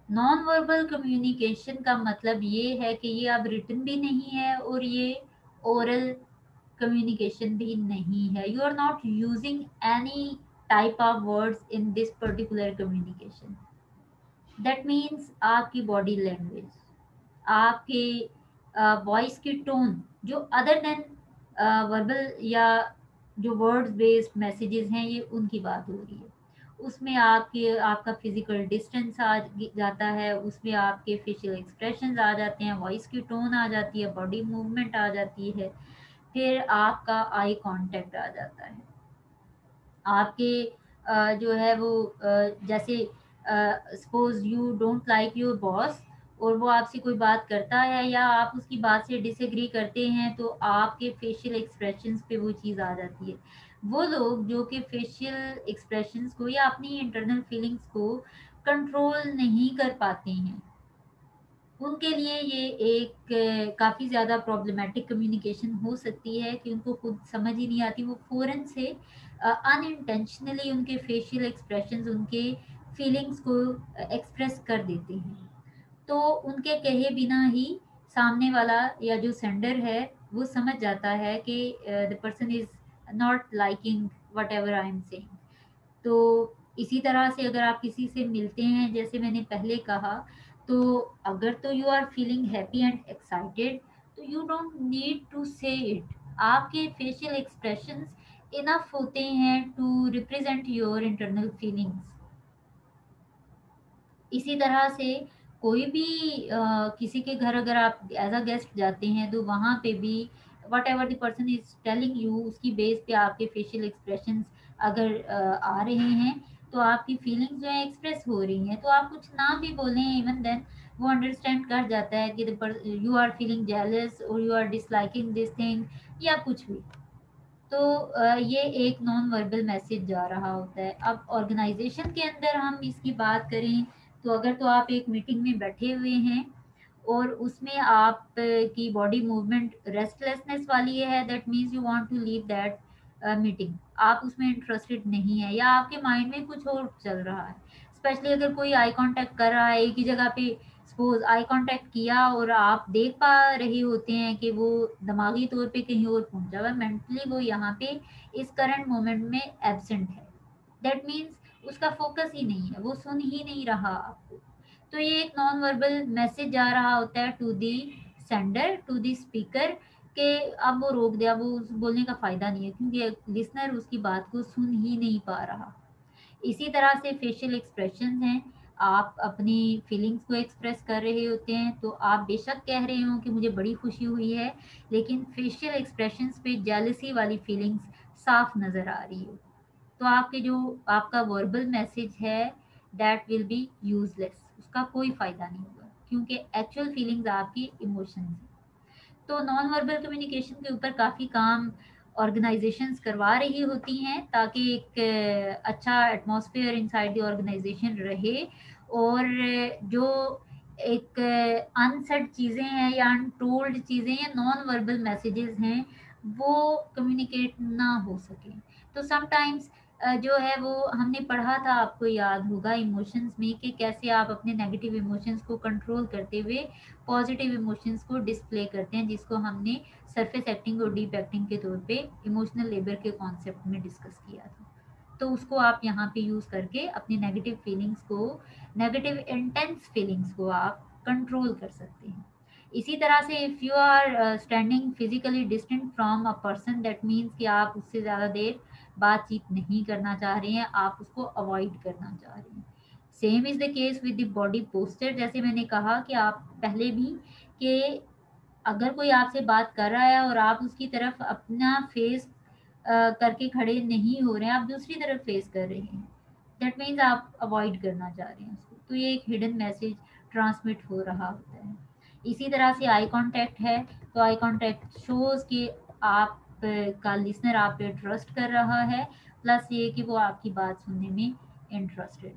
Non verbal communication का मतलब ये है कि ये अब रिटन भी नहीं है और ये ओरल कम्युनिकेशन भी नहीं है। You are not using any type of words in this particular communication. That means आपकी बॉडी लैंग्वेज, आपके वॉइस की टोन, जो अदर देन वर्बल या जो वर्ड्स बेस्ड मैसेजेस हैं, ये उनकी बात हो रही है। उसमें आपके आपका फिजिकल डिस्टेंस आ जाता है, उसमें आपके फेशियल एक्सप्रेशंस आ जाते हैं, वॉइस की टोन आ जाती है, बॉडी मूवमेंट आ जाती है, फिर आपका आई कांटेक्ट आ जाता है। आपके जो है वो जैसे suppose you don't like your boss और वो आपसे कोई बात करता है या आप उसकी बात से डिसएग्री करते हैं, तो आपके फेशियल एक्सप्रेशंस पे वो चीज़ आ जाती है। वो लोग जो कि फेशियल एक्सप्रेशंस को या अपनी इंटरनल फीलिंग्स को कंट्रोल नहीं कर पाते हैं, उनके लिए ये एक काफ़ी ज़्यादा प्रॉब्लमैटिक कम्युनिकेशन हो सकती है कि उनको खुद समझ ही नहीं आती, वो फ़ौरन से अनइंटेंशनली उनके फेशियल एक्सप्रेशंस, उनके फीलिंग्स को एक्सप्रेस कर देते हैं। तो उनके कहे बिना ही सामने वाला या जो सेंडर है वो समझ जाता है कि the person is not liking what ever I am saying. तो इसी तरह से अगर आप किसी से मिलते हैं, जैसे मैंने पहले कहा, तो अगर तो you are feeling happy and excited, तो you don't need to say it. आपके फेशियल एक्सप्रेशंस इनफ होते हैं to represent your internal feelings. इसी तरह से कोई भी किसी के घर अगर आप एज अ गेस्ट जाते हैं, तो वहाँ पे भी what ever the person is telling you, उसकी बेस पे आपके फेशियल एक्सप्रेशंस अगर आ रहे हैं, तो आपकी फीलिंग्स जो है एक्सप्रेस हो रही हैं, तो आप कुछ ना भी बोलें, इवन देन वो अंडरस्टैंड कर जाता है कि यू आर फीलिंग जेलस और you are disliking this thing या कुछ भी। तो ये एक नॉन वर्बल मैसेज जा रहा होता है। अब ऑर्गेनाइजेशन के अंदर हम इसकी बात करें, तो अगर तो आप एक मीटिंग में बैठे हुए हैं और उसमें आप की बॉडी मूवमेंट रेस्टलेसनेस वाली है, that means you want to leave that meeting. आप उसमें इंटरेस्टेड नहीं है या आपके माइंड में कुछ और चल रहा है। स्पेशली अगर कोई आई कांटेक्ट कर रहा है एक ही जगह पे, सपोज आई कांटेक्ट किया और आप देख पा रहे होते हैं कि वो दिमागी तौर पे कहीं और पहुंचा हुआ है, मेंटली वो यहाँ पे इस करंट मोमेंट में एब्सेंट है। दैट मीन्स उसका फोकस ही नहीं है, वो सुन ही नहीं रहा आपको। तो ये एक नॉन वर्बल मैसेज जा रहा होता है to the sender, to the speaker, कि अब वो रोक दिया, वो बोलने का फायदा नहीं है क्योंकि लिसनर उसकी बात को सुन ही नहीं पा रहा। इसी तरह से फेशियल एक्सप्रेशंस हैं, आप अपनी फीलिंग्स को एक्सप्रेस कर रहे होते हैं, तो आप बेशक कह रहे हो कि मुझे बड़ी खुशी हुई है, लेकिन फेशियल एक्सप्रेशंस पे जेलसी वाली फीलिंग्स साफ नज़र आ रही हो, तो आपके जो आपका वर्बल मैसेज है दैट विल बी यूजलेस, उसका कोई फ़ायदा नहीं होगा क्योंकि एक्चुअल फीलिंग्स आपकी इमोशंस हैं। तो नॉन वर्बल कम्युनिकेशन के ऊपर काफ़ी काम ऑर्गेनाइजेशंस करवा रही होती हैं ताकि एक अच्छा एटमॉस्फेयर इनसाइड द ऑर्गेनाइजेशन रहे, और जो एक अनसेड चीज़ें हैं या अनटोल्ड चीज़ें या नॉन वर्बल मैसेजेस हैं, वो कम्युनिकेट ना हो सके। तो समटाइम्स जो है वो हमने पढ़ा था, आपको याद होगा इमोशंस में, कि कैसे आप अपने नेगेटिव इमोशंस को कंट्रोल करते हुए पॉजिटिव इमोशंस को डिस्प्ले करते हैं, जिसको हमने सरफेस एक्टिंग और डीप एक्टिंग के तौर पे इमोशनल लेबर के कॉन्सेप्ट में डिस्कस किया था। तो उसको आप यहाँ पे यूज़ करके अपनी नेगेटिव फीलिंग्स को, नेगेटिव इंटेंस फीलिंग्स को आप कंट्रोल कर सकते हैं। इसी तरह से if you are standing physically distant from a person, that means कि आप उससे ज़्यादा देर बातचीत नहीं करना चाह रहे हैं, आप उसको अवॉइड करना चाह रहे हैं। Same is the case with the body posture, जैसे मैंने कहा कि आप पहले भी, कि अगर कोई आपसे बात कर रहा है और आप उसकी तरफ अपना फेस करके खड़े नहीं हो रहे हैं, आप दूसरी तरफ फेस कर रहे हैं, दैट मीन्स आप अवॉइड करना चाह रहे हैं उसको, तो ये एक हिडन मैसेज ट्रांसमिट हो रहा होता है। इसी तरह से आई कांटेक्ट है, तो आई कांटेक्ट शोज कि आप का लिसनर आप पे ट्रस्ट कर रहा है, प्लस ये कि वो आपकी बात सुनने में इंटरेस्टेड है।